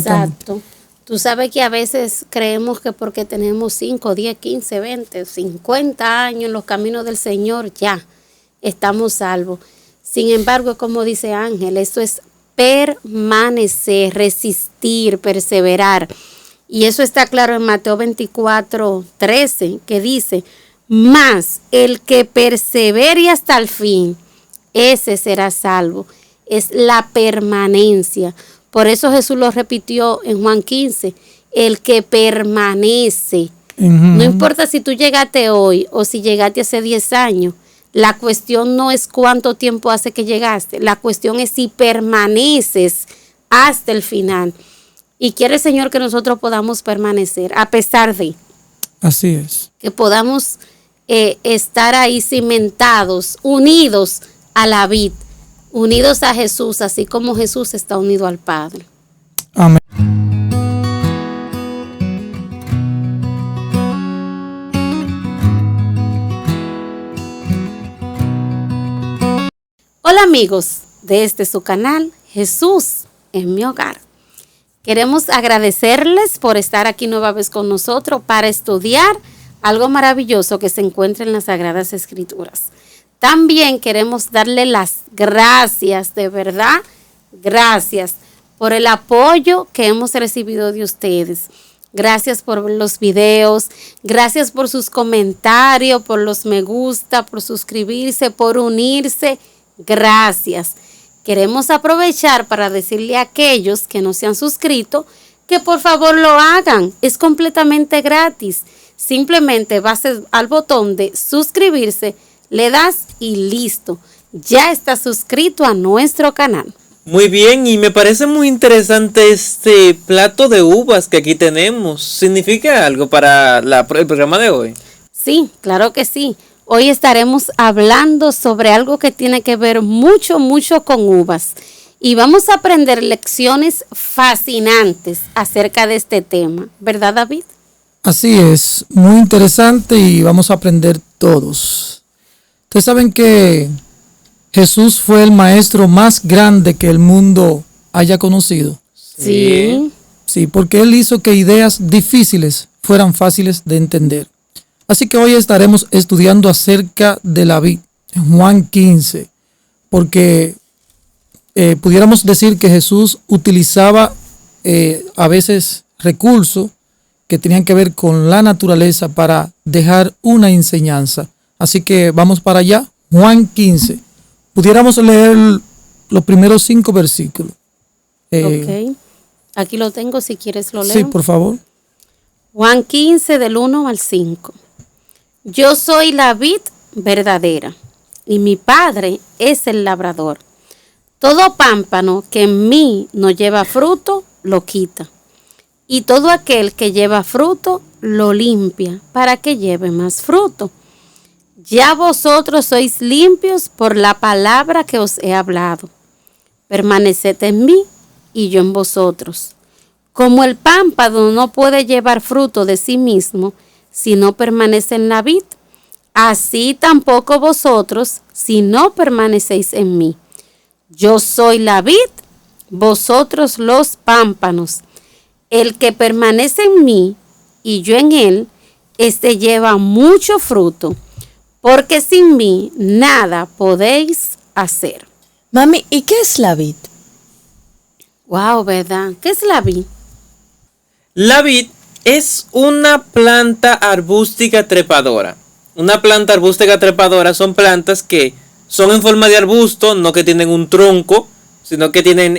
Exacto. Tú sabes que a veces creemos que porque tenemos 5, 10, 15, 20, 50 años en los caminos del Señor, ya estamos salvos. Sin embargo, como dice Ángel, esto es permanecer, resistir, perseverar. Y eso está claro en Mateo 24:13, que dice, mas el que persevere hasta el fin, ese será salvo. Es la permanencia. Por eso Jesús lo repitió en Juan 15, el que permanece. No importa si tú llegaste hoy o si llegaste hace 10 años, la cuestión no es cuánto tiempo hace que llegaste, la cuestión es si permaneces hasta el final. Y quiere el Señor que nosotros podamos permanecer a pesar de. Así es. Que podamos estar ahí cimentados, unidos a la vid, unidos a Jesús, así como Jesús está unido al Padre. Amén. Hola amigos de su canal, Jesús en mi hogar. Queremos agradecerles por estar aquí nueva vez con nosotros para estudiar algo maravilloso que se encuentra en las Sagradas Escrituras. También queremos darle las gracias, de verdad, gracias por el apoyo que hemos recibido de ustedes. Gracias por los videos, gracias por sus comentarios, por los me gusta, por suscribirse, por unirse. Gracias. Queremos aprovechar para decirle a aquellos que no se han suscrito que por favor lo hagan. Es completamente gratis. Simplemente vas al botón de suscribirse, le das y listo. Ya estás suscrito a nuestro canal. Muy bien, y me parece muy interesante este plato de uvas que aquí tenemos. ¿Significa algo para el programa de hoy? Sí, claro que sí. Hoy estaremos hablando sobre algo que tiene que ver mucho con uvas. Y vamos a aprender lecciones fascinantes acerca de este tema. ¿Verdad, David? Así es, muy interesante y vamos a aprender todos. Ustedes saben que Jesús fue el maestro más grande que el mundo haya conocido. Sí. Sí, porque él hizo que ideas difíciles fueran fáciles de entender. Así que hoy estaremos estudiando acerca de la vid, en Juan 15, porque pudiéramos decir que Jesús utilizaba a veces recursos que tenían que ver con la naturaleza para dejar una enseñanza. Así que vamos para allá, Juan 15. Pudiéramos leer los primeros 5 versículos. Ok, aquí lo tengo, si quieres lo leo. Sí, por favor. Juan 15 del 1 al 5. Yo soy la vid verdadera y mi Padre es el labrador. Todo pámpano que en mí no lleva fruto, lo quita. Y todo aquel que lleva fruto, lo limpia para que lleve más fruto. Ya vosotros sois limpios por la palabra que os he hablado. Permaneced en mí y yo en vosotros. Como el pámpano no puede llevar fruto de sí mismo, si no permanece en la vid, así tampoco vosotros, si no permanecéis en mí. Yo soy la vid, vosotros los pámpanos. El que permanece en mí y yo en él, este lleva mucho fruto, porque sin mí nada podéis hacer. Mami, ¿y qué es la vid? Wow, ¿verdad? ¿Qué es la vid? La vid es una planta arbustiva trepadora. Una planta arbustiva trepadora son plantas que son en forma de arbusto, no que tienen un tronco, sino que tienen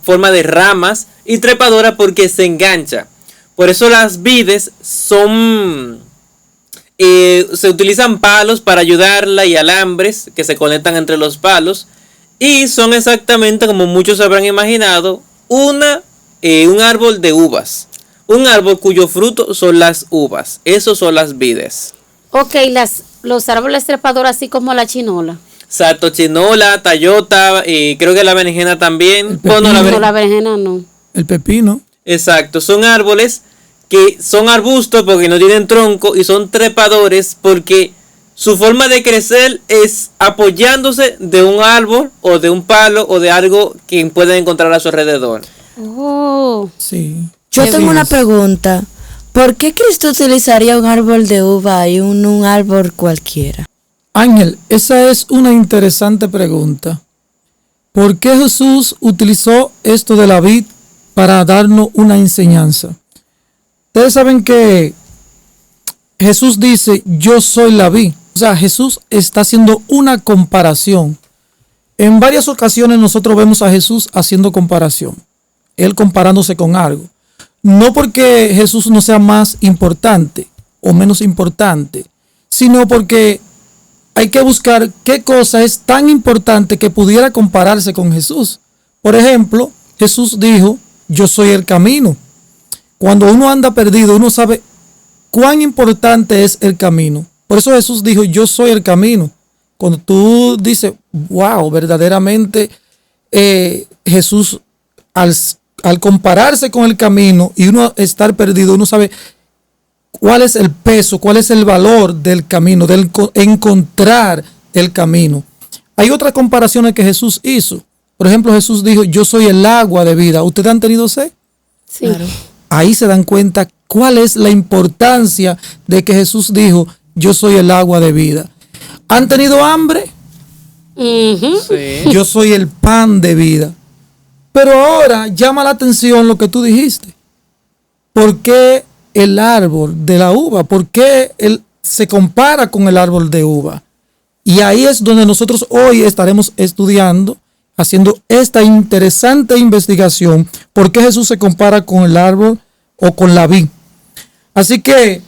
forma de ramas, y trepadora porque se engancha. Por eso las vides son se utilizan palos para ayudarla y alambres que se conectan entre los palos, y son exactamente, como muchos habrán imaginado, un árbol de uvas. Un árbol cuyo fruto son las uvas. Esos son las vides. Ok, los árboles trepadores así como la chinola. Exacto, chinola, tayota, creo que la berenjena también. No, la berenjena no. El pepino. Exacto, son árboles que son arbustos porque no tienen tronco, y son trepadores porque su forma de crecer es apoyándose de un árbol o de un palo o de algo que pueden encontrar a su alrededor. Oh, Sí. Yo Qué tengo bien. una pregunta. ¿Por qué Cristo utilizaría un árbol de uva y un árbol cualquiera? Ángel, esa es una interesante pregunta. ¿Por qué Jesús utilizó esto de la vid para darnos una enseñanza? Ustedes saben que Jesús dice, yo soy la vid. O sea, Jesús está haciendo una comparación. En varias ocasiones nosotros vemos a Jesús haciendo comparación. Él comparándose con algo. No porque Jesús no sea más importante o menos importante, sino porque hay que buscar qué cosa es tan importante que pudiera compararse con Jesús. Por ejemplo, Jesús dijo, yo soy el camino. Cuando uno anda perdido, uno sabe cuán importante es el camino. Por eso Jesús dijo, yo soy el camino. Cuando tú dices, wow, verdaderamente Jesús al compararse con el camino y uno estar perdido, uno sabe cuál es el peso, cuál es el valor del camino, del encontrar el camino. Hay otras comparaciones que Jesús hizo. Por ejemplo, Jesús dijo, yo soy el agua de vida. ¿Ustedes han tenido sed? sí. Claro. Ahí se dan cuenta cuál es la importancia de que Jesús dijo, yo soy el agua de vida. ¿Han tenido hambre? Ujú. Sí. Yo soy el pan de vida. Pero ahora llama la atención lo que tú dijiste. ¿Por qué el árbol de la uva? ¿Por qué él se compara con el árbol de uva? Y ahí es donde nosotros hoy estaremos estudiando, haciendo esta interesante investigación. ¿Por qué Jesús se compara con el árbol o con la vid? Así que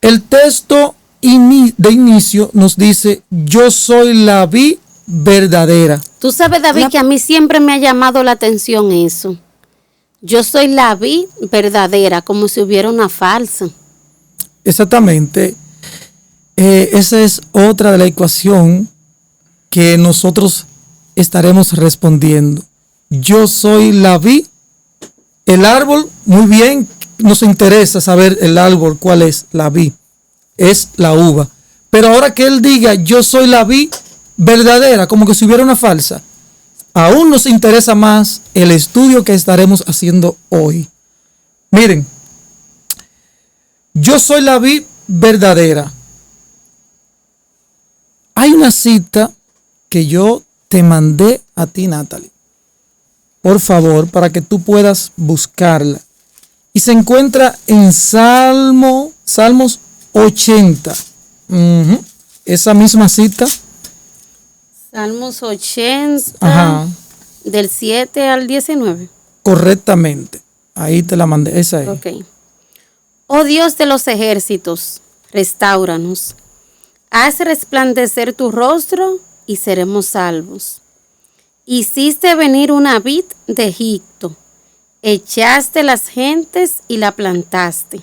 el texto de inicio nos dice, yo soy la vid verdadera. Tú sabes, David, La- que a mí siempre me ha llamado la atención eso. Yo soy la vid verdadera, como si hubiera una falsa. Exactamente. Esa es otra de la ecuación que nosotros estaremos respondiendo. Yo soy la vid. El árbol, muy bien, nos interesa saber el árbol, cuál es la vid. Es la uva. Pero ahora que él diga, yo soy la vid verdadera, como que si hubiera una falsa, aún nos interesa más el estudio que estaremos haciendo hoy. Miren, yo soy la vid verdadera. Hay una cita que yo te mandé a ti, Natalie. Por favor, para que tú puedas buscarla. Y se encuentra en Salmos 80. Ujú. Esa misma cita. Salmos 80, Ajá. del 7 al 19. Correctamente. Ahí te la mandé. Esa es. Ok. Oh Dios de los ejércitos, restáuranos. Haz resplandecer tu rostro y seremos salvos. Hiciste venir una vid de Egipto. Echaste las gentes y la plantaste.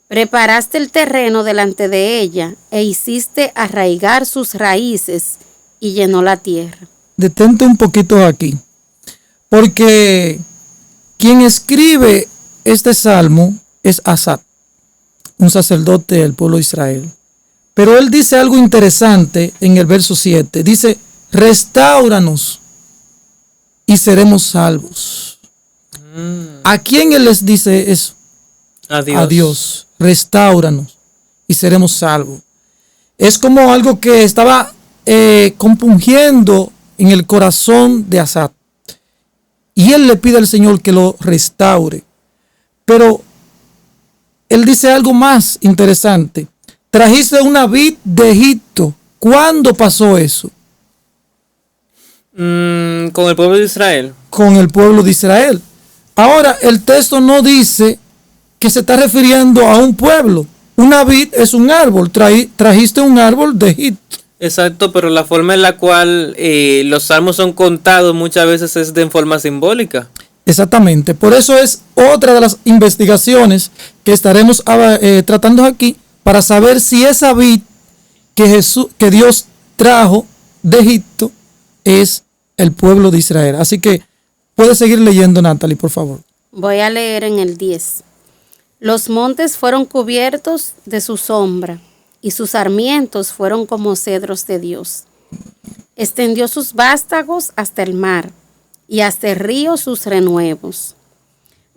Preparaste el terreno delante de ella e hiciste arraigar sus raíces y llenó la tierra. Detente un poquito aquí. Porque quien escribe este salmo es Asaf, un sacerdote del pueblo de Israel. Pero él dice algo interesante en el verso 7. Dice, restáuranos y seremos salvos. ¿A quién él les dice eso? Adiós. A Dios. Restáuranos y seremos salvos. Es como algo que estaba compungiendo en el corazón de Asaf. Y él le pide al Señor que lo restaure. Pero él dice algo más interesante. Trajiste una vid de Egipto. ¿Cuándo pasó eso? Con el pueblo de Israel. Con el pueblo de Israel. Ahora, el texto no dice que se está refiriendo a un pueblo. Una vid es un árbol. Trajiste un árbol de Egipto. Exacto, pero la forma en la cual los salmos son contados muchas veces es de forma simbólica. Exactamente. Por eso es otra de las investigaciones que estaremos tratando aquí para saber si esa vid que Dios trajo de Egipto es el pueblo de Israel. Así que puedes seguir leyendo, Natalie, por favor. Voy a leer en el 10. Los montes fueron cubiertos de su sombra, y sus sarmientos fueron como cedros de Dios. Extendió sus vástagos hasta el mar, y hace ríos sus renuevos.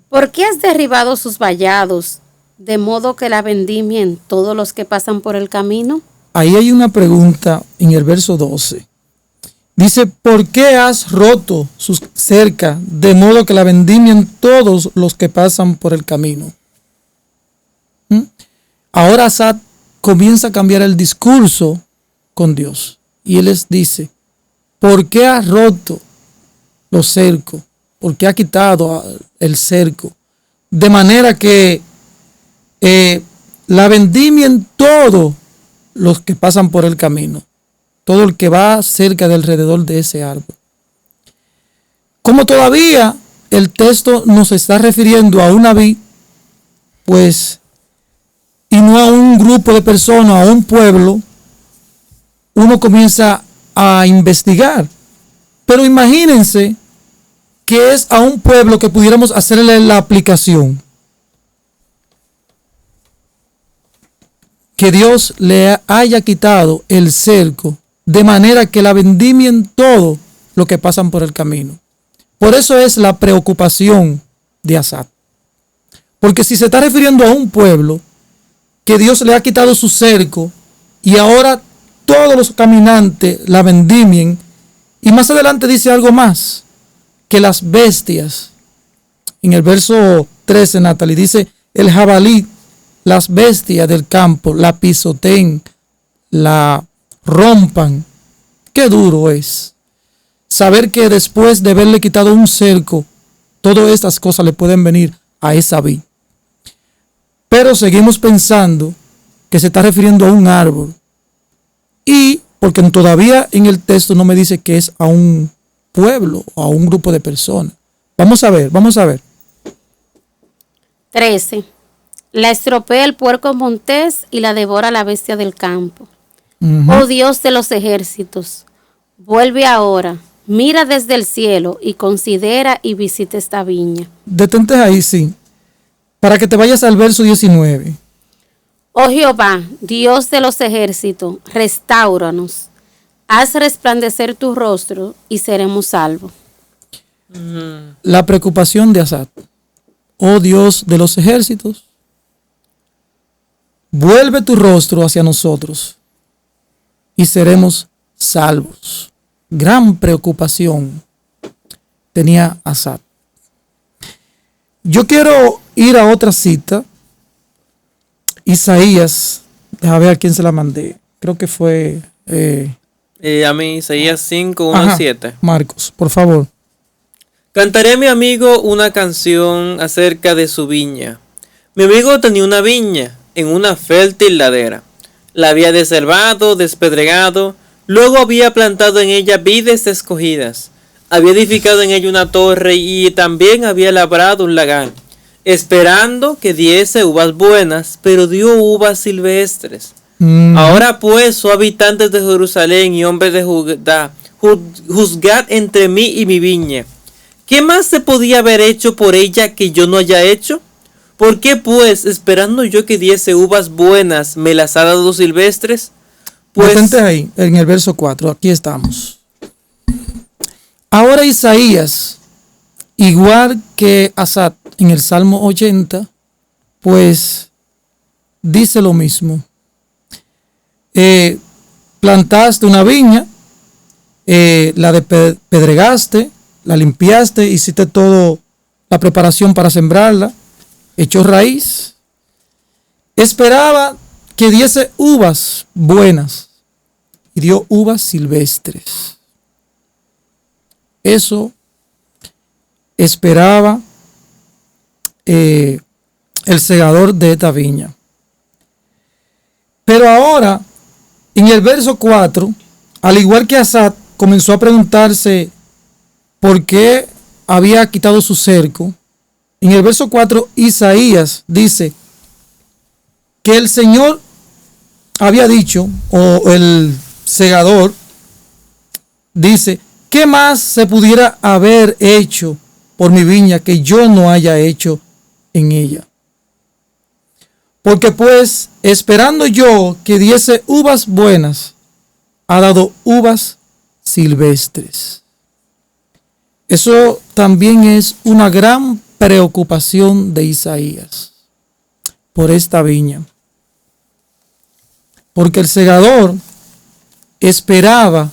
¿Por qué has derribado sus vallados, de modo que la vendimien todos los que pasan por el camino? Ahí hay una pregunta en el verso 12. Dice, ¿por qué has roto sus cerca, de modo que la vendimien todos los que pasan por el camino? Ahora Asaf comienza a cambiar el discurso con Dios. Y él les dice, ¿por qué has roto los cercos? ¿Por qué has quitado el cerco? De manera que la vendimien todos los que pasan por el camino. Todo el que va cerca de alrededor de ese árbol. Como todavía el texto nos está refiriendo a una vid, pues, y no a un grupo de personas, a un pueblo, uno comienza a investigar. Pero imagínense que es a un pueblo que pudiéramos hacerle la aplicación. Que Dios le haya quitado el cerco, de manera que la vendimien todo lo que pasan por el camino. Por eso es la preocupación de Asaf. Porque si se está refiriendo a un pueblo que Dios le ha quitado su cerco y ahora todos los caminantes la vendimien, y más adelante dice algo más, que las bestias, en el verso 13, Natalie, dice el jabalí, las bestias del campo la pisoteen, la rompan. Qué duro es saber que después de haberle quitado un cerco, todas estas cosas le pueden venir a esa vid. Pero seguimos pensando que se está refiriendo a un árbol. Y porque todavía en el texto no me dice que es a un pueblo o a un grupo de personas. Vamos a ver. 13. La estropea el puerco montés y la devora la bestia del campo. Oh Dios de los ejércitos, vuelve ahora, mira desde el cielo y considera y visita esta viña. Detente ahí, sí, para que te vayas al verso 19. Oh Jehová, Dios de los ejércitos, restáuranos, haz resplandecer tu rostro y seremos salvos. La preocupación de Asaf. Oh Dios de los ejércitos, vuelve tu rostro hacia nosotros y seremos salvos. Gran preocupación tenía Asaf. Yo quiero ir a otra cita. Isaías, déjame ver a quién se la mandé. Creo que fue... a mí, Isaías 5, 1 al 7. Marcos, por favor. Cantaré a mi amigo una canción acerca de su viña. Mi amigo tenía una viña en una fértil ladera. La había deshervado, despedregado, luego había plantado en ella vides escogidas. Había edificado en ella una torre y también había labrado un lagar, esperando que diese uvas buenas, pero dio uvas silvestres. Ahora pues, oh habitantes de Jerusalén y hombres de Judá, juzgad entre mí y mi viña. ¿Qué más se podía haber hecho por ella que yo no haya hecho? ¿Por qué pues, esperando yo que diese uvas buenas, me las ha dado silvestres? Pues Detente ahí, en el verso 4, aquí estamos. Ahora Isaías, igual que Asaf en el Salmo 80, pues dice lo mismo. Plantaste una viña, la despedregaste, la limpiaste, hiciste todo la preparación para sembrarla, echó raíz, esperaba que diese uvas buenas y dio uvas silvestres. Eso esperaba el segador de esta viña. Pero ahora, en el verso 4, al igual que Asaf, comenzó a preguntarse por qué había quitado su cerco. En el verso 4, Isaías dice que el Señor había dicho, o el segador dice, ¿qué más se pudiera haber hecho por mi viña que yo no haya hecho en ella? Porque pues, esperando yo que diese uvas buenas, ha dado uvas silvestres. Eso también es una gran preocupación de Isaías por esta viña. Porque el segador esperaba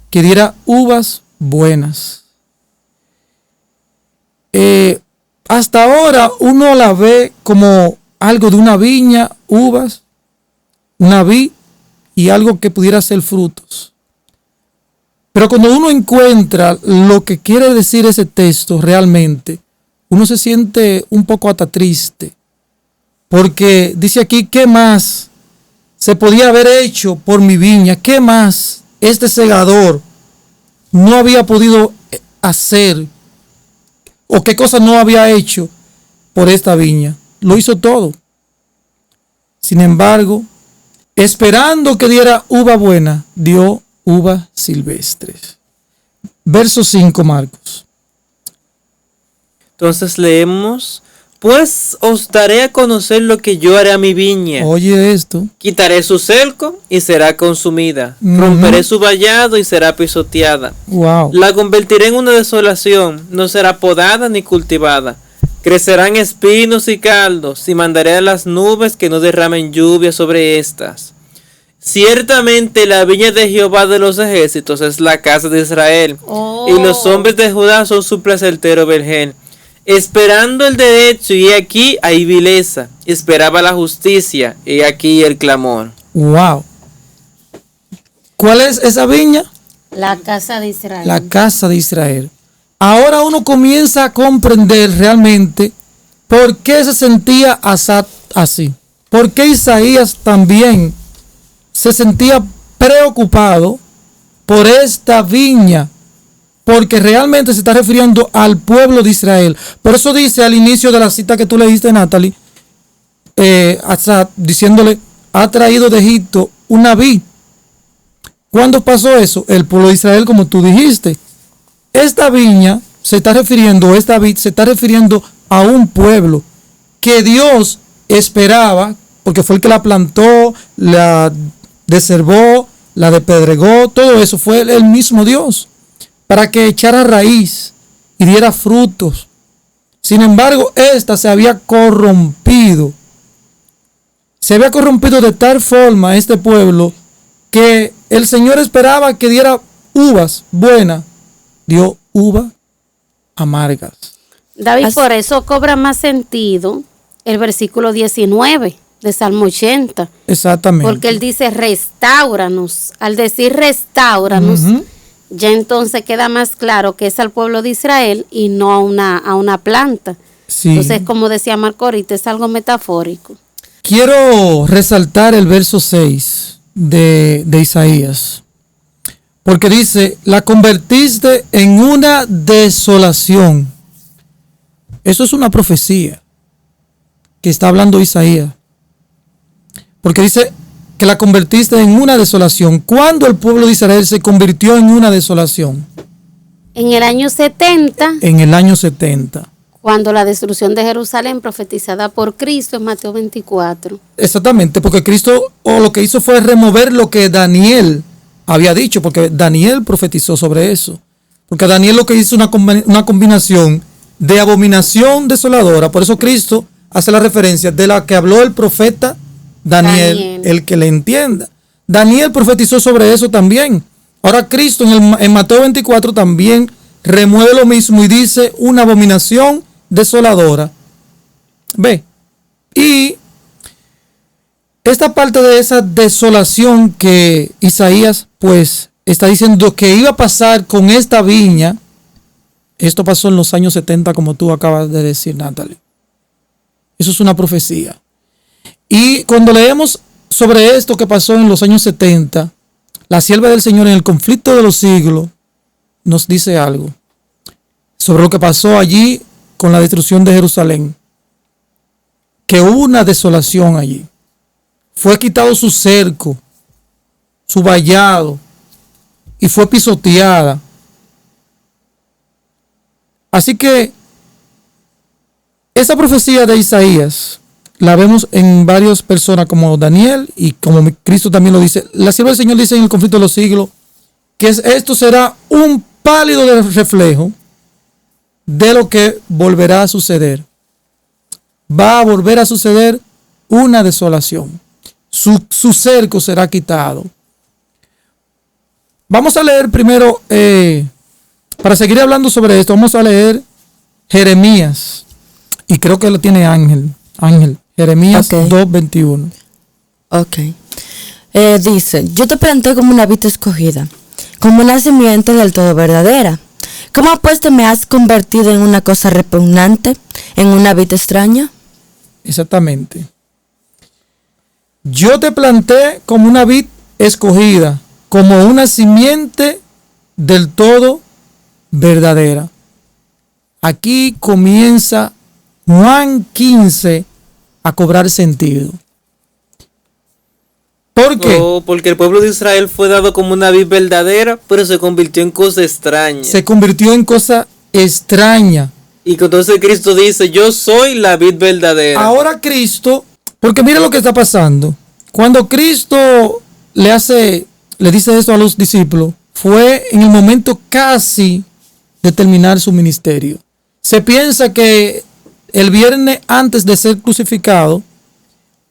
que diera uvas buenas. Hasta ahora uno la ve como algo de una viña, uvas, una vid y algo que pudiera ser frutos. Pero cuando uno encuentra lo que quiere decir ese texto realmente, uno se siente un poco hasta triste. Porque dice aquí, ¿qué más se podía haber hecho por mi viña? ¿Qué más este segador no había podido hacer? ¿O qué cosa no había hecho por esta viña? Lo hizo todo. Sin embargo, esperando que diera uva buena, dio uvas silvestres. Verso 5, Marcos. Entonces leemos: pues os daré a conocer lo que yo haré a mi viña. Oye esto. Quitaré su cerco y será consumida. Romperé su vallado y será pisoteada. Wow. La convertiré en una desolación, no será podada ni cultivada. Crecerán espinos y caldos, y mandaré a las nubes que no derramen lluvia sobre estas. Ciertamente la viña de Jehová de los ejércitos es la casa de Israel, y los hombres de Judá son su placentero vergel. Esperando el derecho, y aquí hay vileza. Esperaba la justicia, y aquí el clamor. Wow. ¿Cuál es esa viña? La casa de Israel. La casa de Israel. Ahora uno comienza a comprender realmente por qué se sentía Asaf así. Por qué Isaías también se sentía preocupado por esta viña. Porque realmente se está refiriendo al pueblo de Israel. Por eso dice al inicio de la cita que tú leíste, Natalie, Asaf, diciéndole, ha traído de Egipto una vid. ¿Cuándo pasó eso? El pueblo de Israel, como tú dijiste. Esta viña se está refiriendo, esta vid se está refiriendo a un pueblo que Dios esperaba, porque fue el que la plantó, la deshervó, la despedregó, todo eso fue el mismo Dios, para que echara raíz y diera frutos. Sin embargo, esta se había corrompido. Se había corrompido de tal forma este pueblo que el Señor esperaba que diera uvas buenas. Dio uvas amargas. David, por eso cobra más sentido el versículo 19 de Salmo 80. Exactamente. Porque él dice, restáuranos. Al decir restáuranos, ya entonces queda más claro que es al pueblo de Israel y no a una planta. Sí. Entonces, como decía Marco ahorita, es algo metafórico. Quiero resaltar el verso 6 de Isaías. Porque dice, la convertiste en una desolación. Eso es una profecía que está hablando Isaías. Porque dice que la convertiste en una desolación. ¿Cuándo el pueblo de Israel se convirtió en una desolación? En el año 70. En el año 70. Cuando la destrucción de Jerusalén profetizada por Cristo en Mateo 24. Exactamente, porque Cristo lo que hizo fue remover lo que Daniel había dicho, porque Daniel profetizó sobre eso. Porque Daniel lo que hizo una combinación de abominación desoladora. Por eso Cristo hace la referencia de la que habló el profeta Daniel, el que le entienda. Daniel profetizó sobre eso también. Ahora Cristo en Mateo 24 también remueve lo mismo y dice una abominación desoladora. Ve. Y esta parte de esa desolación que Isaías pues está diciendo que iba a pasar con esta viña, esto pasó en los años 70 como tú acabas de decir, Natalie. Eso es una profecía. Y cuando leemos sobre esto que pasó en los años 70, la sierva del Señor en el conflicto de los siglos nos dice algo sobre lo que pasó allí con la destrucción de Jerusalén. Que hubo una desolación allí. Fue quitado su cerco, su vallado, y fue pisoteada. Así que esa profecía de Isaías la vemos en varias personas como Daniel y como Cristo también lo dice. La sierva del Señor dice en el conflicto de los siglos que esto será un pálido reflejo de lo que volverá a suceder. Va a volver a suceder una desolación. Su cerco será quitado. Vamos a leer primero, para seguir hablando sobre esto, vamos a leer Jeremías. Y creo que lo tiene Ángel. Jeremías 2:21. Ok. Dice, yo te planté como una vid escogida, como una simiente del todo verdadera. ¿Cómo pues te me has convertido en una cosa repugnante, en una vid extraña? Exactamente. Yo te planté como una vid escogida, como una simiente del todo verdadera. Aquí comienza Juan 15 a cobrar sentido. ¿Por qué? Porque el pueblo de Israel fue dado como una vid verdadera, pero se convirtió en cosa extraña. Se convirtió en cosa extraña. Y entonces Cristo dice, yo soy la vid verdadera. Ahora Cristo, porque mira lo que está pasando. Cuando Cristo le dice esto a los discípulos, fue en el momento casi de terminar su ministerio. Se piensa que el viernes antes de ser crucificado,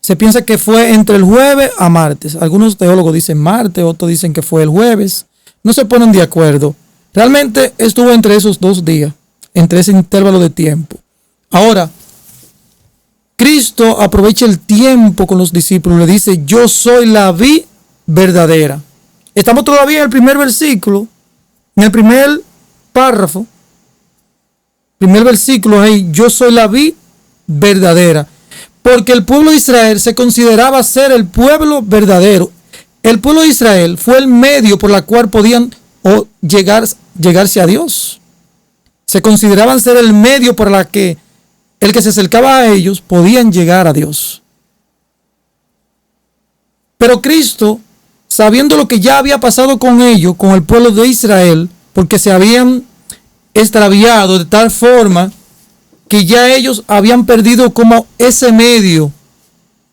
se piensa que fue entre el jueves a martes. Algunos teólogos dicen martes, otros dicen que fue el jueves. No se ponen de acuerdo. Realmente estuvo entre esos 2 días, entre ese intervalo de tiempo. Ahora, Cristo aprovecha el tiempo con los discípulos. Le dice, yo soy la vid verdadera. Estamos todavía en el primer versículo, en el primer párrafo. Primer versículo ahí, yo soy la vid verdadera. Porque el pueblo de Israel se consideraba ser el pueblo verdadero. El pueblo de Israel fue el medio por el cual podían llegarse a Dios. Se consideraban ser el medio por el que se acercaba a ellos podían llegar a Dios. Pero Cristo, sabiendo lo que ya había pasado con ellos, con el pueblo de Israel, porque se habían extraviado de tal forma que ya ellos habían perdido como ese medio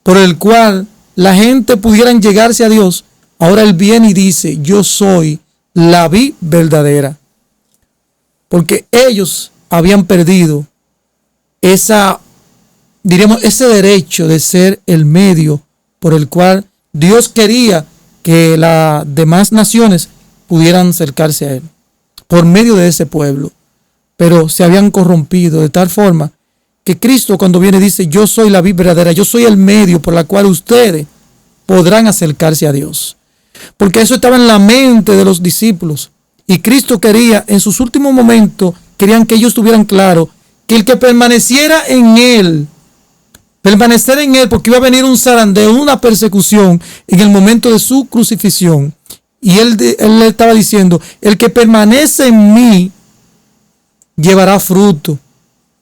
por el cual la gente pudiera llegarse a Dios, ahora Él viene y dice, yo soy la vid verdadera. Porque ellos habían perdido ese derecho de ser el medio por el cual Dios quería que las demás naciones pudieran acercarse a Él, por medio de ese pueblo. Pero se habían corrompido de tal forma que Cristo cuando viene dice, yo soy la vid verdadera, yo soy el medio por el cual ustedes podrán acercarse a Dios. Porque eso estaba en la mente de los discípulos. Y Cristo quería, en sus últimos momentos, querían que ellos tuvieran claro que el que permaneciera en Él, permanecer en Él, porque iba a venir un zarandeo, una persecución en el momento de su crucifixión. Y Él le estaba diciendo, el que permanece en mí, llevará fruto.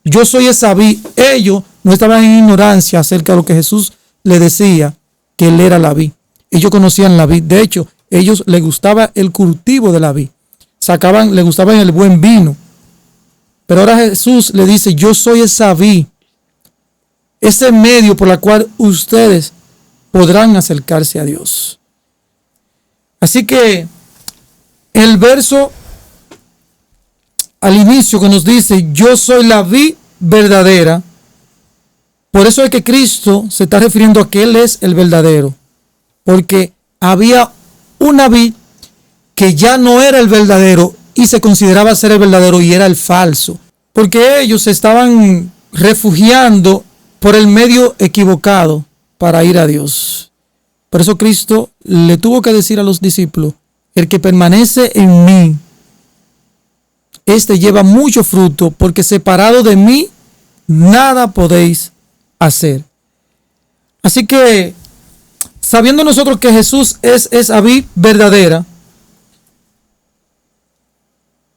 Yo soy esa vid. Ellos no estaban en ignorancia acerca de lo que Jesús le decía, que Él era la vid. Ellos conocían la vid. De hecho, ellos les gustaba el cultivo de la vid. Les gustaba el buen vino. Pero ahora Jesús le dice, yo soy esa vid. Ese medio por el cual ustedes podrán acercarse a Dios. Así que el verso al inicio que nos dice, yo soy la vid verdadera. Por eso es que Cristo se está refiriendo a que Él es el verdadero. Porque había una vid que ya no era el verdadero y se consideraba ser el verdadero y era el falso. Porque ellos se estaban refugiando por el medio equivocado para ir a Dios. Por eso Cristo le tuvo que decir a los discípulos, el que permanece en mí, este lleva mucho fruto, porque separado de mí, nada podéis hacer. Así que, sabiendo nosotros que Jesús es esa vid verdadera,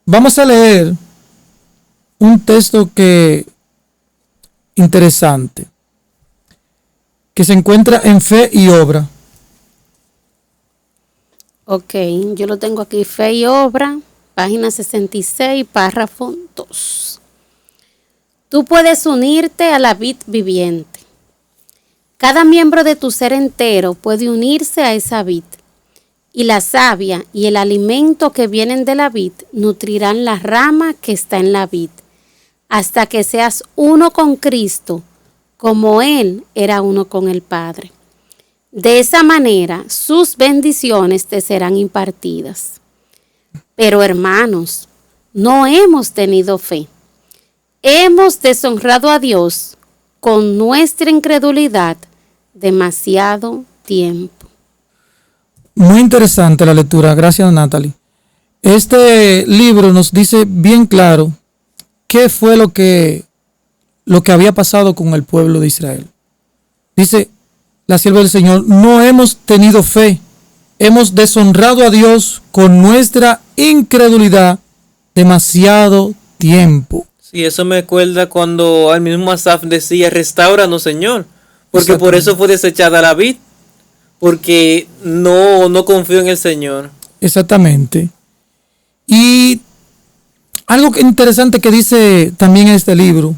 vamos a leer un texto interesante, que se encuentra en Fe y Obra. Ok, yo lo tengo aquí, Fe y Obra, página 66, párrafo 2. Tú puedes unirte a la vid viviente. Cada miembro de tu ser entero puede unirse a esa vid, y la savia y el alimento que vienen de la vid nutrirán la rama que está en la vid. hasta que seas uno con Cristo, como Él era uno con el Padre. De esa manera, sus bendiciones te serán impartidas. Pero hermanos, no hemos tenido fe. Hemos deshonrado a Dios con nuestra incredulidad demasiado tiempo. Muy interesante la lectura, gracias Natalie. Este libro nos dice bien claro qué fue lo que había pasado con el pueblo de Israel. Dice la sierva del Señor, no hemos tenido fe, hemos deshonrado a Dios con nuestra incredulidad demasiado tiempo. Sí, eso me acuerda cuando al mismo Asaf decía, restáuranos, Señor, porque por eso fue desechada la vid, porque no confío en el Señor. Exactamente. Y algo interesante que dice también en este libro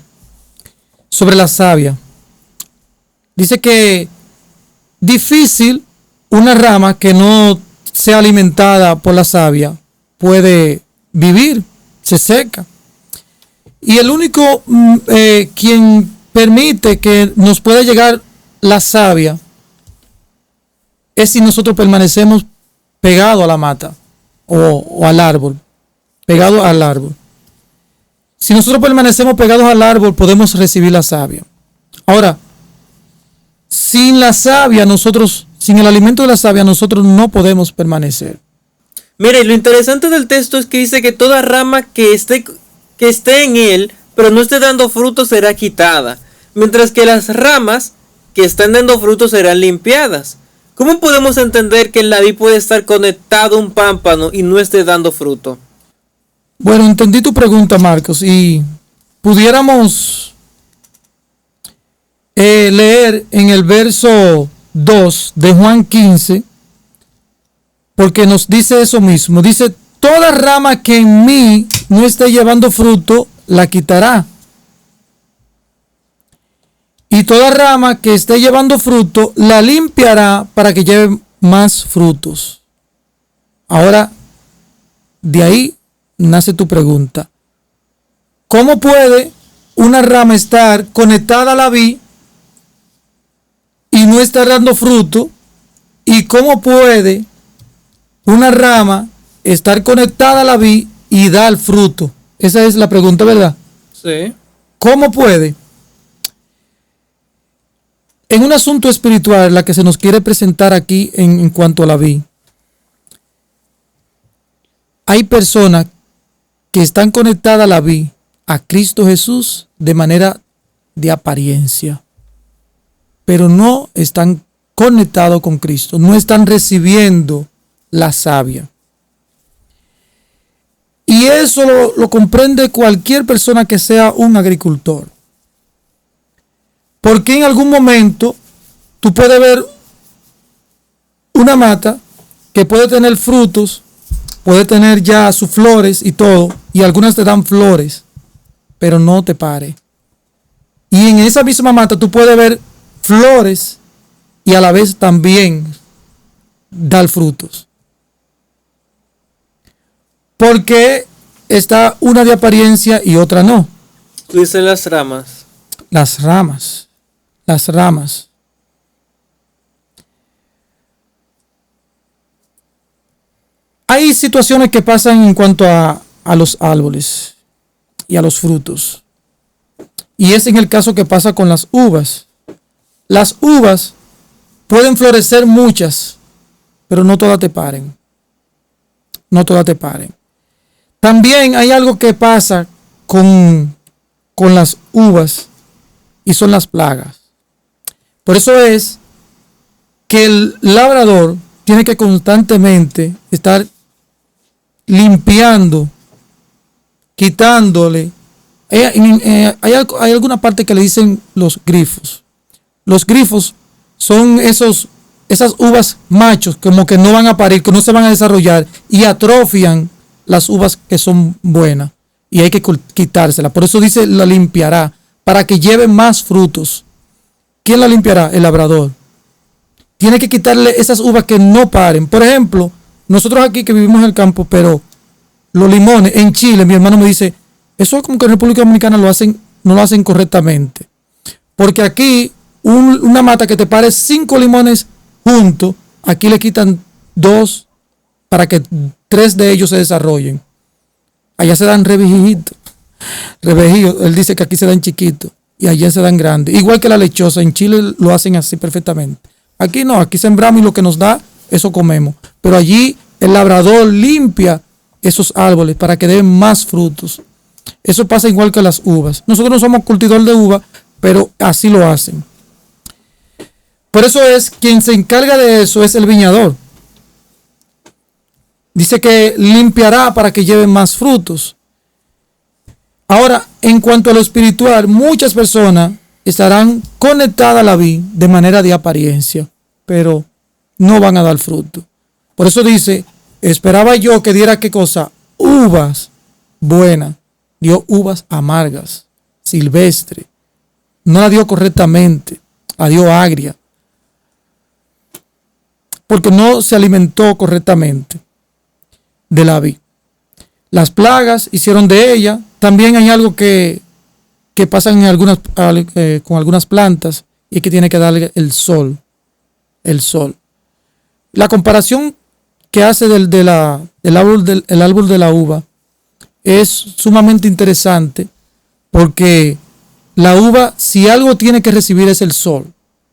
sobre la savia. Dice que difícil una rama que no sea alimentada por la savia puede vivir, se seca. Y el único quien permite que nos pueda llegar la savia es si nosotros permanecemos pegados a la mata o al árbol, pegados al árbol. Si nosotros permanecemos pegados al árbol, podemos recibir la savia. Ahora, sin la savia, sin el alimento de la savia, nosotros no podemos permanecer. Mire, lo interesante del texto es que dice que toda rama que esté en él, pero no esté dando fruto, será quitada, mientras que las ramas que están dando fruto serán limpiadas. ¿Cómo podemos entender que en la vid puede estar conectado un pámpano y no esté dando fruto? Bueno, entendí tu pregunta, Marcos, y pudiéramos leer en el verso 2 de Juan 15, porque nos dice eso mismo. Dice, toda rama que en mí no esté llevando fruto, la quitará. Y toda rama que esté llevando fruto, la limpiará para que lleve más frutos. Ahora, de ahí nace tu pregunta. ¿Cómo puede una rama estar conectada a la vid y no estar dando fruto? ¿Y cómo puede una rama estar conectada a la vid y dar fruto? Esa es la pregunta, ¿verdad? Sí. ¿Cómo puede? En un asunto espiritual, la que se nos quiere presentar aquí en cuanto a la vid, hay personas que están conectadas a la vid, a Cristo Jesús, de manera de apariencia, pero no están conectados con Cristo, no están recibiendo la savia. Y eso lo comprende cualquier persona que sea un agricultor. Porque en algún momento tú puedes ver una mata que puede tener frutos, puede tener ya sus flores y todo, y algunas te dan flores, pero no te pare. Y en esa misma mata tú puedes ver flores y a la vez también dar frutos. Porque está una de apariencia y otra no. Tú dices las ramas. Las ramas. Hay situaciones que pasan en cuanto a los árboles y a los frutos. Y es en el caso que pasa con las uvas. Las uvas pueden florecer muchas, pero no todas te paren. No todas te paren. También hay algo que pasa con las uvas y son las plagas. Por eso es que el labrador tiene que constantemente estar limpiando, quitándole. Hay alguna parte que le dicen los grifos. Los grifos son esas uvas machos, como que no van a parir, que no se van a desarrollar y atrofian las uvas que son buenas. Y hay que quitárselas. Por eso dice la limpiará, para que lleve más frutos. ¿Quién la limpiará? El labrador. Tiene que quitarle esas uvas que no paren. Por ejemplo, nosotros aquí que vivimos en el campo, pero los limones, en Chile, mi hermano me dice, Eso es como que en República Dominicana no lo hacen correctamente. Porque aquí, una mata que te pare 5 limones juntos, aquí le quitan 2 para que 3 de ellos se desarrollen. Allá se dan revejitos. Él dice que aquí se dan chiquitos y allá se dan grandes. Igual que la lechosa, en Chile lo hacen así perfectamente. Aquí no, aquí sembramos y lo que nos da, eso comemos. Pero allí el labrador limpia esos árboles para que den más frutos. Eso pasa igual que las uvas. Nosotros no somos cultivadores de uva, pero así lo hacen. Por eso es quien se encarga de eso es el viñador. Dice que limpiará para que lleven más frutos. Ahora, en cuanto a lo espiritual, muchas personas estarán conectadas a la vid de manera de apariencia, pero no van a dar fruto. Por eso dice, esperaba yo que diera qué cosa, uvas buenas, dio uvas amargas, silvestre, no la dio correctamente, la dio agria, porque no se alimentó correctamente de la vid. Las plagas hicieron de ella. También hay algo que pasa con algunas plantas y es que tiene que darle el sol. El sol. La comparación que hace del árbol de la uva es sumamente interesante porque la uva, si algo tiene que recibir es el sol.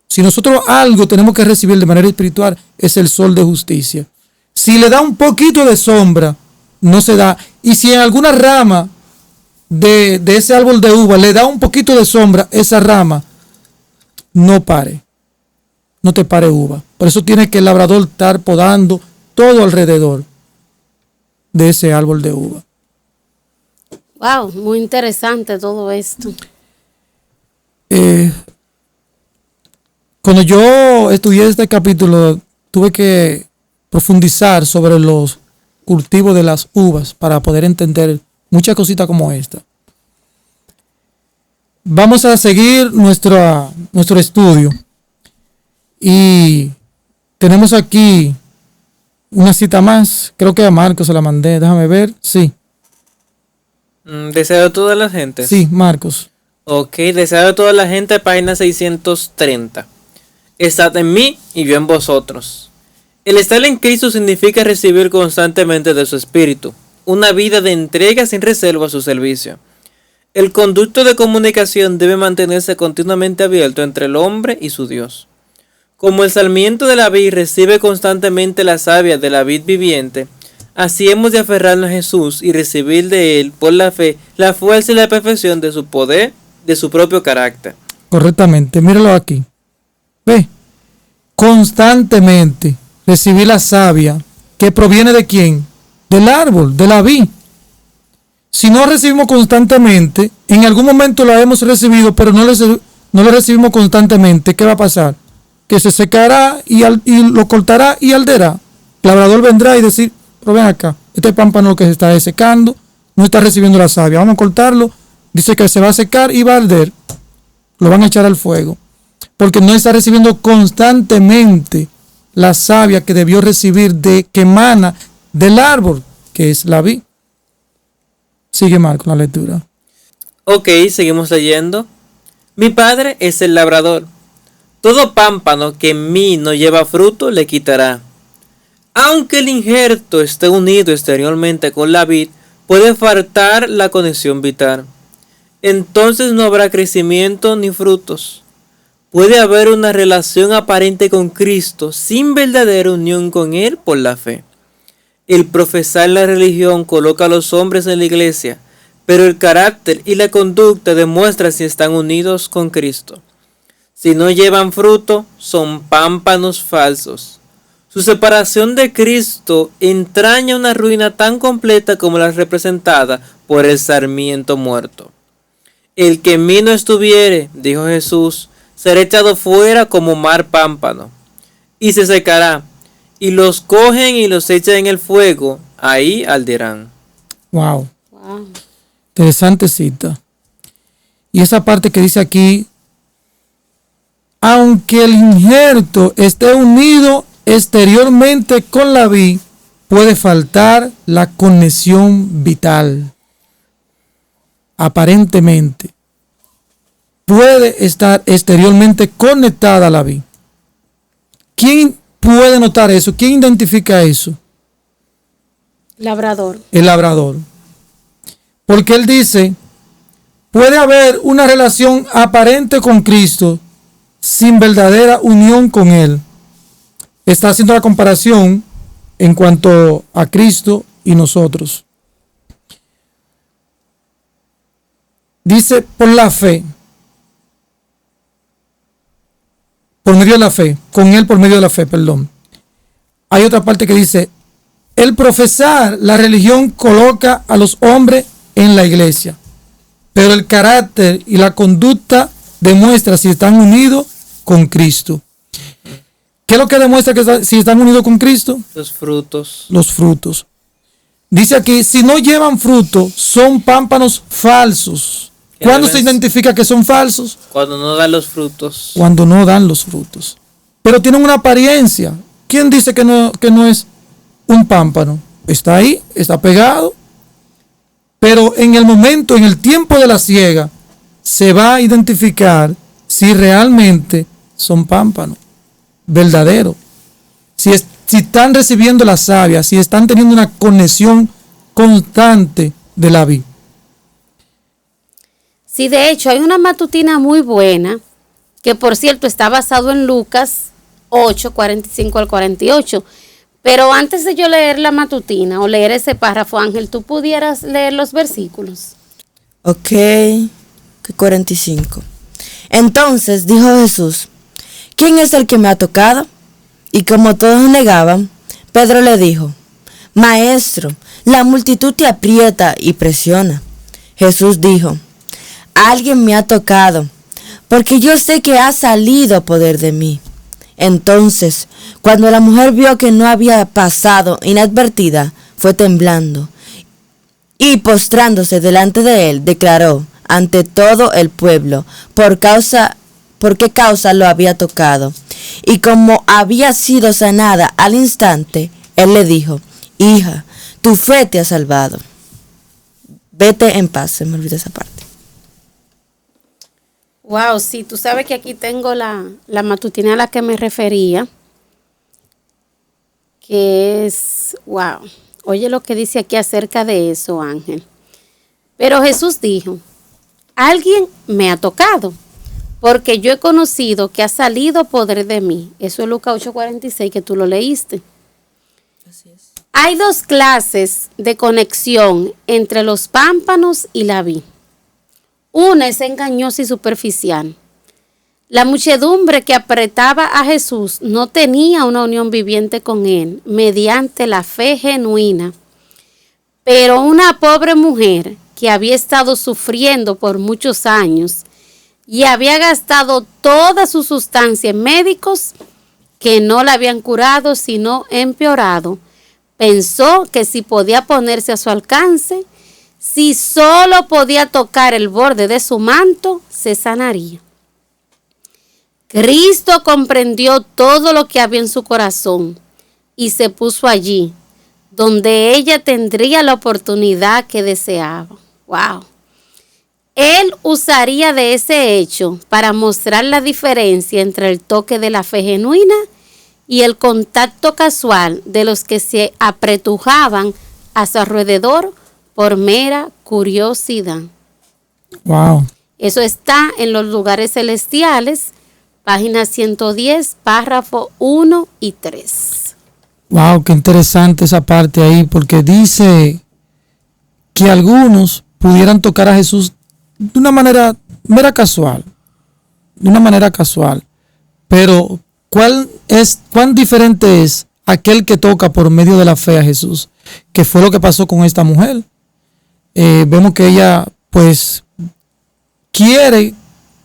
Si nosotros algo tenemos que recibir de manera espiritual es el sol de justicia. Si le da un poquito de sombra, no se da. Y si en alguna rama de ese árbol de uva le da un poquito de sombra, esa rama no pare. No te pare uva. Por eso tiene que el labrador estar podando todo alrededor de ese árbol de uva. Wow, muy interesante todo esto. Cuando yo estudié este capítulo, tuve que profundizar sobre los cultivos de las uvas para poder entender muchas cositas como esta. Vamos a seguir nuestro estudio y tenemos aquí una cita más. Creo que a Marcos se la mandé, déjame ver. Sí. Deseo a toda la gente. Sí, Marcos. Ok, deseo a toda la gente, página 630. Estad en mí y yo en vosotros. El estar en Cristo significa recibir constantemente de su Espíritu, una vida de entrega sin reserva a su servicio. El conducto de comunicación debe mantenerse continuamente abierto entre el hombre y su Dios. Como el sarmiento de la vid recibe constantemente la savia de la vid viviente, así hemos de aferrarnos a Jesús y recibir de Él, por la fe, la fuerza y la perfección de su poder, de su propio carácter. Correctamente, míralo aquí. Ve, constantemente recibir la savia que proviene de quién, del árbol, de la vid. Si no recibimos constantemente, en algún momento la hemos recibido, pero no lo recibimos constantemente, ¿qué va a pasar? Que se secará y lo cortará y arderá. El labrador vendrá y decir, pero ven acá, este pámpano que se está secando, no está recibiendo la savia, vamos a cortarlo. Dice que se va a secar y va a arder. Lo van a echar al fuego. Porque no está recibiendo constantemente la savia que debió recibir que emana del árbol, que es la vid. Sigue Marco la lectura. Ok, seguimos leyendo. Mi padre es el labrador. Todo pámpano que en mí no lleva fruto le quitará. Aunque el injerto esté unido exteriormente con la vid, puede faltar la conexión vital. Entonces no habrá crecimiento ni frutos. Puede haber una relación aparente con Cristo sin verdadera unión con Él por la fe. El profesar la religión coloca a los hombres en la iglesia, pero el carácter y la conducta demuestran si están unidos con Cristo. Si no llevan fruto, son pámpanos falsos. Su separación de Cristo entraña una ruina tan completa como la representada por el sarmiento muerto. El que en mí no estuviere, dijo Jesús, será echado fuera como mar pámpano, y se secará, y los cogen y los echan en el fuego, ahí arderán. Wow. Interesante cita. Y esa parte que dice aquí, aunque el injerto esté unido exteriormente con la vid, puede faltar la conexión vital. aparentemente puede estar exteriormente conectada a la vid. ¿Quién puede notar eso? ¿Quién identifica eso? Labrador. El labrador. Porque él dice, puede haber una relación aparente con Cristo sin verdadera unión con Él. Está haciendo la comparación en cuanto a Cristo y nosotros. Dice, por la fe. Por medio de la fe. Con Él por medio de la fe, perdón. Hay otra parte que dice, el profesar la religión coloca a los hombres en la iglesia, pero el carácter y la conducta demuestra si están unidos con Cristo. ¿Qué es lo que demuestra que si están unidos con Cristo? Los frutos. Los frutos. Dice aquí, si no llevan fruto, son pámpanos falsos. ¿Cuándo se identifica que son falsos? Cuando no dan los frutos. Cuando no dan los frutos. Pero tienen una apariencia. ¿Quién dice que no es un pámpano? Está ahí, está pegado. Pero en el momento, en el tiempo de la siega, se va a identificar si realmente son pámpanos verdaderos. Si están recibiendo la savia, si están teniendo una conexión constante de la vid. Sí, de hecho, hay una matutina muy buena, que por cierto está basado en Lucas 8, 45 al 48. Pero antes de yo leer la matutina o leer ese párrafo, Ángel, ¿tú pudieras leer los versículos? Ok, que 45. Entonces dijo Jesús, ¿quién es el que me ha tocado? Y como todos negaban, Pedro le dijo, Maestro, la multitud te aprieta y presiona. Jesús dijo, alguien me ha tocado, porque yo sé que ha salido poder de mí. Entonces, cuando la mujer vio que no había pasado inadvertida, fue temblando y postrándose delante de él, declaró ante todo el pueblo por qué causa lo había tocado. Y como había sido sanada al instante, él le dijo, hija, tu fe te ha salvado. Vete en paz. Se me olvidó esa parte. Wow, sí, tú sabes que aquí tengo la matutina a la que me refería, que es, wow, oye lo que dice aquí acerca de eso, Ángel. Pero Jesús dijo, alguien me ha tocado, porque yo he conocido que ha salido poder de mí. Eso es Lucas 8:46, que tú lo leíste. Así es. Hay dos clases de conexión entre los pámpanos y la vid. Una es engañosa y superficial. La muchedumbre que apretaba a Jesús no tenía una unión viviente con él mediante la fe genuina. Pero una pobre mujer que había estado sufriendo por muchos años y había gastado toda su sustancia en médicos que no la habían curado sino empeorado, pensó que si podía ponerse a su alcance, si solo podía tocar el borde de su manto, se sanaría. Cristo comprendió todo lo que había en su corazón y se puso allí, donde ella tendría la oportunidad que deseaba. ¡Wow! Él usaría de ese hecho para mostrar la diferencia entre el toque de la fe genuina y el contacto casual de los que se apretujaban a su alrededor por mera curiosidad. Wow. Eso está en los lugares celestiales, página 110, párrafo 1 y 3. Wow, qué interesante esa parte ahí, porque dice que algunos pudieran tocar a Jesús de una manera mera casual, pero ¿cuán diferente es aquel que toca por medio de la fe a Jesús? Que fue lo que pasó con esta mujer. Vemos que ella pues quiere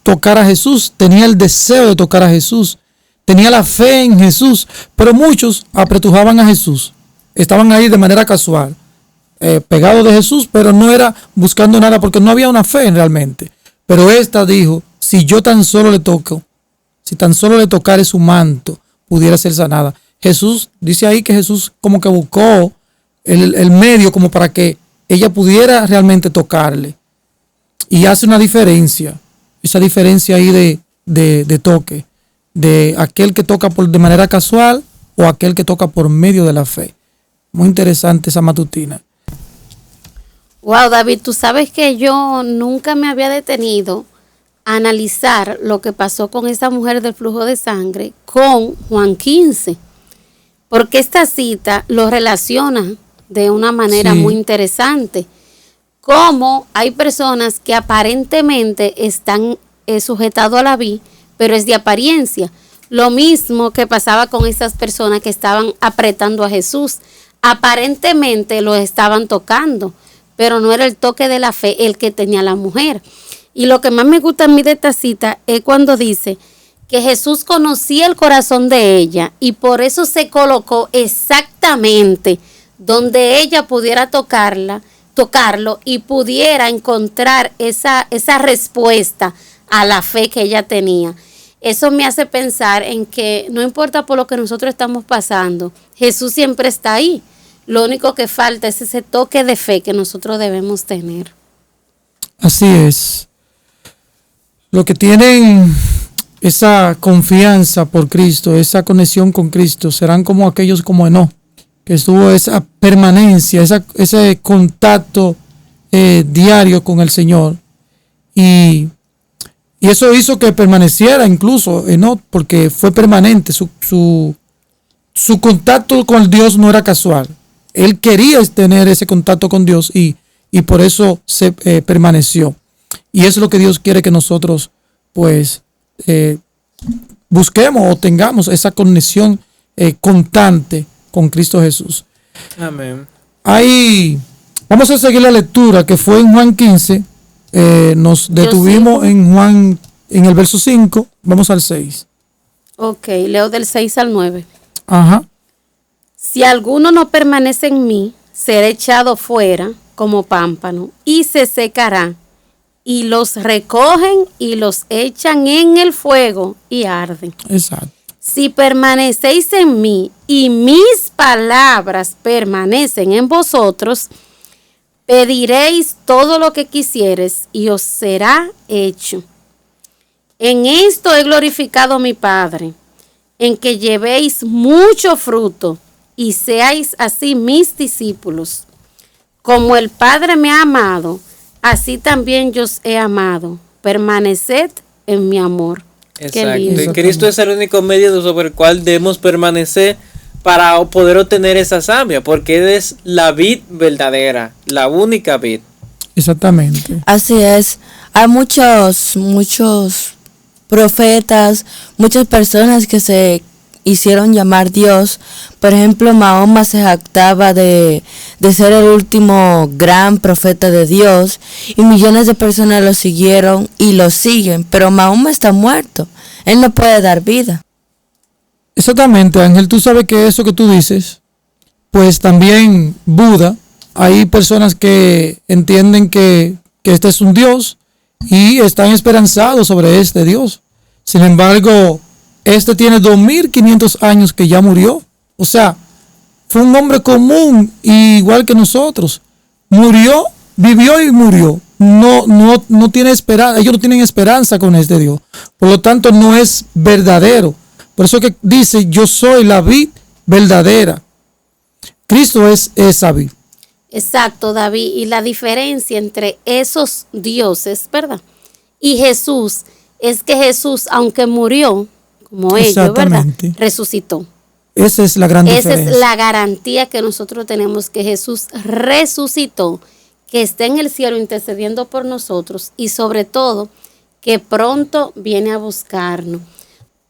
tocar a Jesús, tenía el deseo de tocar a Jesús, tenía la fe en Jesús, pero muchos apretujaban a Jesús, estaban ahí de manera casual, pegados de Jesús, pero no era buscando nada porque no había una fe realmente. Pero esta dijo, si yo tan solo le toco, si tan solo le tocare su manto, pudiera ser sanada. Jesús, dice ahí que Jesús como que buscó el medio como para que ella pudiera realmente tocarle. y hace una diferencia, esa diferencia ahí de toque, de aquel que toca de manera casual o aquel que toca por medio de la fe. Muy interesante esa matutina. Wow, David, tú sabes que yo nunca me había detenido a analizar lo que pasó con esa mujer del flujo de sangre con Juan 15, porque esta cita lo relaciona de una manera Sí. muy interesante. Cómo hay personas que aparentemente están sujetados a la vid, pero es de apariencia. Lo mismo que pasaba con esas personas que estaban apretando a Jesús. Aparentemente lo estaban tocando, pero no era el toque de la fe el que tenía la mujer. Y lo que más me gusta a mí de esta cita es cuando dice que Jesús conocía el corazón de ella y por eso se colocó exactamente donde ella pudiera tocarlo y pudiera encontrar esa respuesta a la fe que ella tenía. Eso me hace pensar en que no importa por lo que nosotros estamos pasando, Jesús siempre está ahí. Lo único que falta es ese toque de fe que nosotros debemos tener. Así es. Los que tienen esa confianza por Cristo, esa conexión con Cristo, serán como aquellos como Enoc, que estuvo esa permanencia, ese contacto diario con el Señor. Y eso hizo que permaneciera incluso Enoc, porque fue permanente. Su contacto con Dios no era casual. Él quería tener ese contacto con Dios y por eso se permaneció. Y es lo que Dios quiere que nosotros pues busquemos o tengamos esa conexión constante con Cristo Jesús. Amén. Vamos a seguir la lectura que fue en Juan 15. Nos detuvimos en el verso 5. Vamos al 6. Ok, leo del 6 al 9. Ajá. Si alguno no permanece en mí, será echado fuera como pámpano y se secará. Y los recogen y los echan en el fuego y arden. Exacto. Si permanecéis en mí y mis palabras permanecen en vosotros, pediréis todo lo que quisieres y os será hecho. En esto he glorificado a mi Padre, en que llevéis mucho fruto y seáis así mis discípulos. Como el Padre me ha amado, así también yo os he amado. Permaneced en mi amor. Qué Exacto. lindo. Y Cristo es el único medio sobre el cual debemos permanecer para poder obtener esa savia, porque Él es la vid verdadera, la única vid. Exactamente. Así es. Hay muchos profetas, muchas personas que se hicieron llamar Dios. Por ejemplo, Mahoma se jactaba de ser el último gran profeta de Dios y millones de personas lo siguieron y lo siguen, pero Mahoma está muerto. Él no puede dar vida. Exactamente, Ángel. Tú sabes que eso que tú dices, pues también Buda, hay personas que entienden que este es un Dios y están esperanzados sobre este Dios. Sin embargo, este tiene 2500 años que ya murió. O sea, fue un hombre común, igual que nosotros. Murió, vivió y murió. No tiene esperanza. Ellos no tienen esperanza con este Dios. Por lo tanto, no es verdadero. Por eso que dice, yo soy la vid verdadera. Cristo es esa vid. Exacto, David. Y la diferencia entre esos dioses, ¿verdad? Y Jesús, es que Jesús, aunque murió, como ellos, ¿verdad? Exactamente. Resucitó. Esa es la gran Esa diferencia. es la garantía que nosotros tenemos, que Jesús resucitó, que está en el cielo intercediendo por nosotros y sobre todo que pronto viene a buscarnos.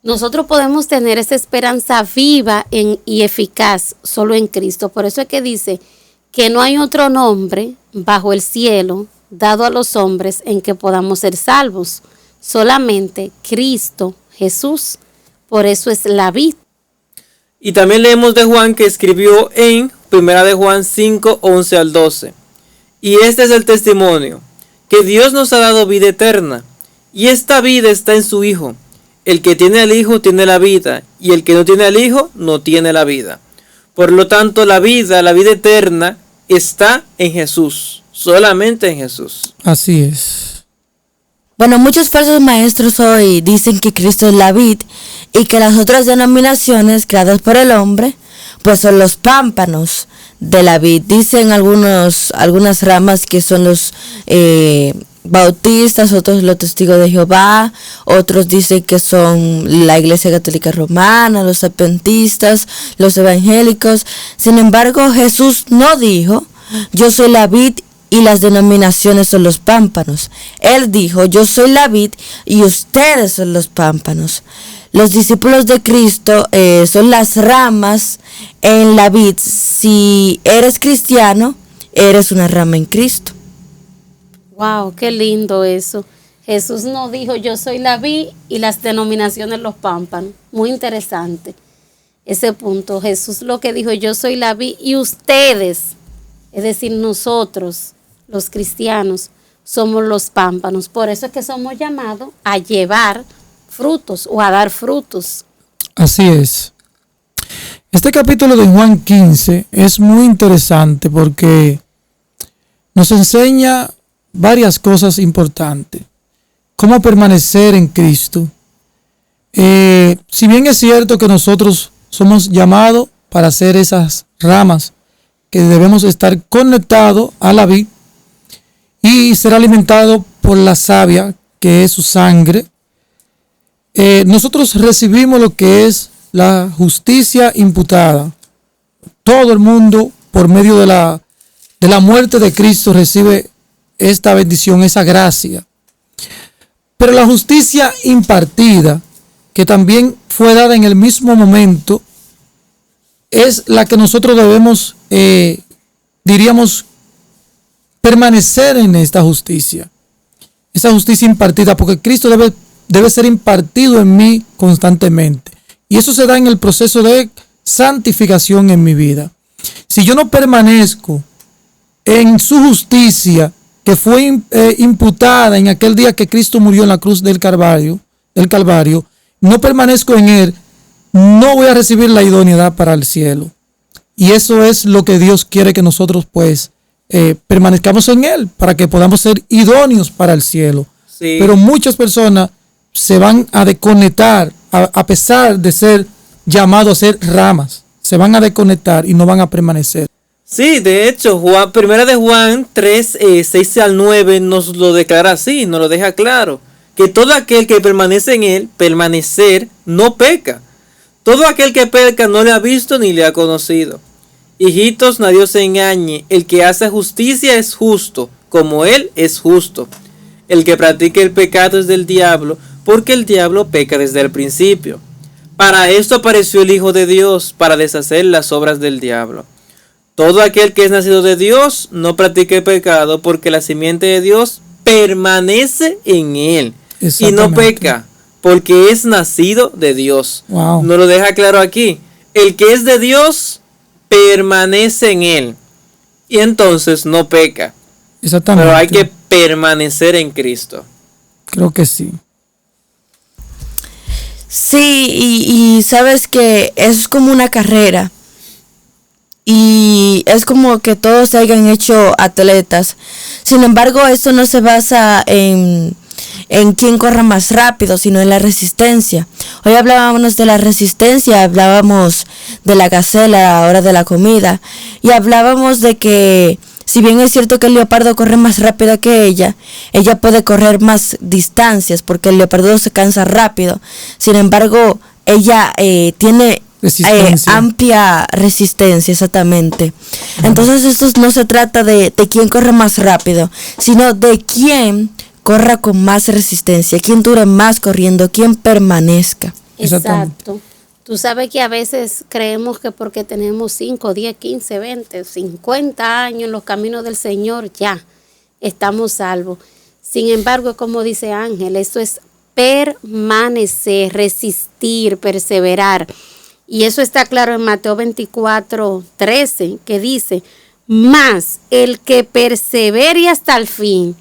Nosotros podemos tener esa esperanza viva y eficaz solo en Cristo. Por eso es que dice que no hay otro nombre bajo el cielo dado a los hombres en que podamos ser salvos. Solamente Cristo Jesús. Por eso es la vid. Y también leemos de Juan, que escribió en 1 de Juan 5, 11 al 12. Y este es el testimonio, que Dios nos ha dado vida eterna, y esta vida está en su Hijo. El que tiene al Hijo tiene la vida, y el que no tiene al Hijo no tiene la vida. Por lo tanto, la vida eterna, está en Jesús, solamente en Jesús. Así es. Bueno, muchos falsos maestros hoy dicen que Cristo es la vid y que las otras denominaciones creadas por el hombre, pues son los pámpanos de la vid. Dicen algunas ramas que son los bautistas, otros los testigos de Jehová, otros dicen que son la Iglesia Católica Romana, los adventistas, los evangélicos. Sin embargo, Jesús no dijo, yo soy la vid y las denominaciones son los pámpanos. Él dijo, yo soy la vid y ustedes son los pámpanos. Los discípulos de Cristo son las ramas en la vid. Si eres cristiano, eres una rama en Cristo. Wow, qué lindo eso. Jesús no dijo, yo soy la vid y las denominaciones los pámpanos. Muy interesante ese punto. Jesús lo que dijo, yo soy la vid y ustedes, es decir, nosotros, los cristianos, somos los pámpanos. Por eso es que somos llamados a llevar frutos o a dar frutos. Así es. Este capítulo de Juan 15 es muy interesante porque nos enseña varias cosas importantes. Cómo permanecer en Cristo. Si bien es cierto que nosotros somos llamados para ser esas ramas que debemos estar conectados a la vid y ser alimentados por la savia, que es su sangre, nosotros recibimos lo que es la justicia imputada. Todo el mundo, por medio de la muerte de Cristo, recibe esta bendición, esa gracia. Pero la justicia impartida, que también fue dada en el mismo momento, es la que nosotros debemos, diríamos, permanecer en esta justicia. Esa justicia impartida, porque Cristo debe ser impartido en mí constantemente. Y eso se da en el proceso de santificación en mi vida. Si yo no permanezco en su justicia, que fue imputada en aquel día que Cristo murió en la cruz del Calvario, no permanezco en él, no voy a recibir la idoneidad para el cielo. Y eso es lo que Dios quiere que nosotros pues permanezcamos en él, para que podamos ser idóneos para el cielo. Sí. Pero muchas personas se van a desconectar, a pesar de ser llamados a ser ramas, se van a desconectar y no van a permanecer. Sí, de hecho, Primera de Juan 3, 6 al 9 nos lo declara así, nos lo deja claro, que todo aquel que permanece en él, permanecer, no peca. Todo aquel que peca no le ha visto ni le ha conocido. Hijitos, nadie os engañe, el que hace justicia es justo, como él es justo. El que practique el pecado es del diablo, porque el diablo peca desde el principio. Para esto apareció el Hijo de Dios, para deshacer las obras del diablo. Todo aquel que es nacido de Dios no practica el pecado, porque la simiente de Dios permanece en él y no peca, porque es nacido de Dios. Wow. Nos lo deja claro aquí. El que es de Dios permanece en él y entonces no peca. Exactamente. Pero hay que permanecer en Cristo. Creo que sí. Sí, y sabes que es como una carrera. Y es como que todos se hayan hecho atletas. Sin embargo, esto no se basa en quién corra más rápido, sino en la resistencia. Hoy hablábamos de la resistencia, hablábamos de la gacela a la hora de la comida. Y hablábamos de que, si bien es cierto que el leopardo corre más rápido que ella puede correr más distancias, porque el leopardo se cansa rápido. Sin embargo, ella tiene amplia resistencia, exactamente. Entonces esto no se trata de quién corre más rápido, sino de quién corra con más resistencia, quién dure más corriendo, quién permanezca. Exacto. Tú sabes que a veces creemos que porque tenemos 5, 10, 15, 20, 50 años en los caminos del Señor, ya estamos salvos. Sin embargo, como dice Ángel, esto es permanecer, resistir, perseverar. Y eso está claro en Mateo 24, 13, que dice, mas el que persevere hasta el fin,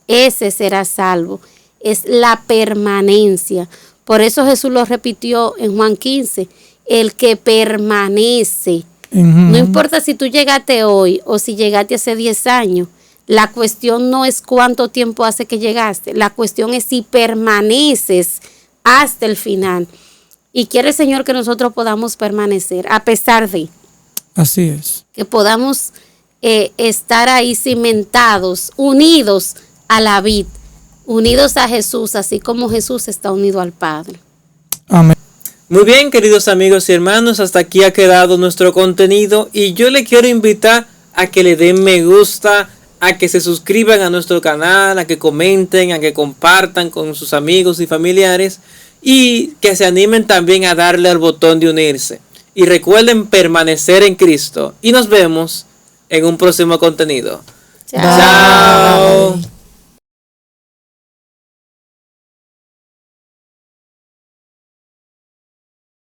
ese será salvo. Es la permanencia. Por eso Jesús lo repitió en Juan 15, el que permanece. No importa si tú llegaste hoy o si llegaste hace 10 años, La cuestión no es cuánto tiempo hace que llegaste, la cuestión es si permaneces hasta el final. Y quiere el Señor que nosotros podamos permanecer a pesar de. Así es. Que podamos estar ahí cimentados, unidos a la vid, unidos a Jesús, así como Jesús está unido al Padre. Amén. Muy bien, queridos amigos y hermanos, hasta aquí ha quedado nuestro contenido y yo le quiero invitar a que le den me gusta, a que se suscriban a nuestro canal, a que comenten, a que compartan con sus amigos y familiares y que se animen también a darle al botón de unirse. Y recuerden permanecer en Cristo y nos vemos en un próximo contenido. Chao. Chao.